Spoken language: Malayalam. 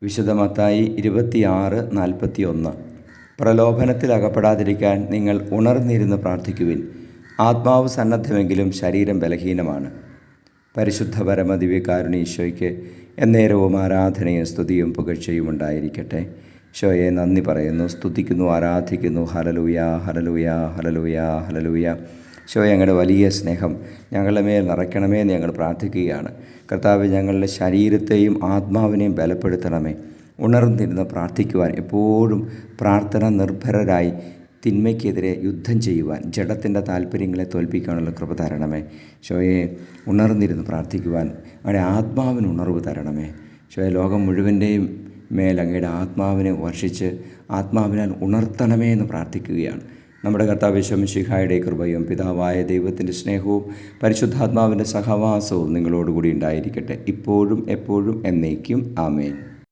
വിശുദ്ധ മത്തായി 26:41. പ്രലോഭനത്തിൽ അകപ്പെടാതിരിക്കാൻ നിങ്ങൾ ഉണർന്നിരുന്ന് പ്രാർത്ഥിക്കുവിൻ. ആത്മാവ് സന്നദ്ധമെങ്കിലും ശരീരം ബലഹീനമാണ്. പരിശുദ്ധ പരമദിവ്യകാരുണ്യ എന്നേരവും ആരാധനയും സ്തുതിയും പുകഴ്ചയും ഉണ്ടായിരിക്കട്ടെ. ഈശോയെ നന്ദി പറയുന്നു, സ്തുതിക്കുന്നു, ആരാധിക്കുന്നു. Hallelujah, hallelujah, hallelujah, hallelujah. ഈശോയെ, ഞങ്ങളുടെ വലിയ സ്നേഹം ഞങ്ങളുടെ മേൽ നിറയ്ക്കണമേ എന്ന് ഞങ്ങൾ പ്രാർത്ഥിക്കുകയാണ്. കർത്താവേ, ഞങ്ങളുടെ ശരീരത്തെയും ആത്മാവിനെയും ബലപ്പെടുത്തണമേ. ഉണർന്നിരുന്ന് പ്രാർത്ഥിക്കുവാൻ, എപ്പോഴും പ്രാർത്ഥന നിർഭരരായി തിന്മയ്ക്കെതിരെ യുദ്ധം ചെയ്യുവാൻ, ജഡത്തിൻ്റെ താല്പര്യങ്ങളെ തോൽപ്പിക്കാനുള്ള കൃപ തരണമേ. ഈശോയെ, ഉണർന്നിരുന്ന് പ്രാർത്ഥിക്കുവാൻ അങ്ങയുടെ ആത്മാവിന് ഉണർവ് തരണമേ. ഈശോയെ, ലോകം മുഴുവൻ്റെയും മേൽ അങ്ങയുടെ ആത്മാവിനെ വർഷിച്ച് ആത്മാവിനാൽ ഉണർത്തണമേ എന്ന് പ്രാർത്ഥിക്കുകയാണ്. നമ്മുടെ കർത്താവ് യേശു മിശിഹായുടെ കൃപയും പിതാവായ ദൈവത്തിൻ്റെ സ്നേഹവും പരിശുദ്ധാത്മാവിൻ്റെ സഹവാസവും നിങ്ങളോടുകൂടി ഉണ്ടായിരിക്കട്ടെ, ഇപ്പോഴും എപ്പോഴും എന്നേക്കും. ആമേൻ.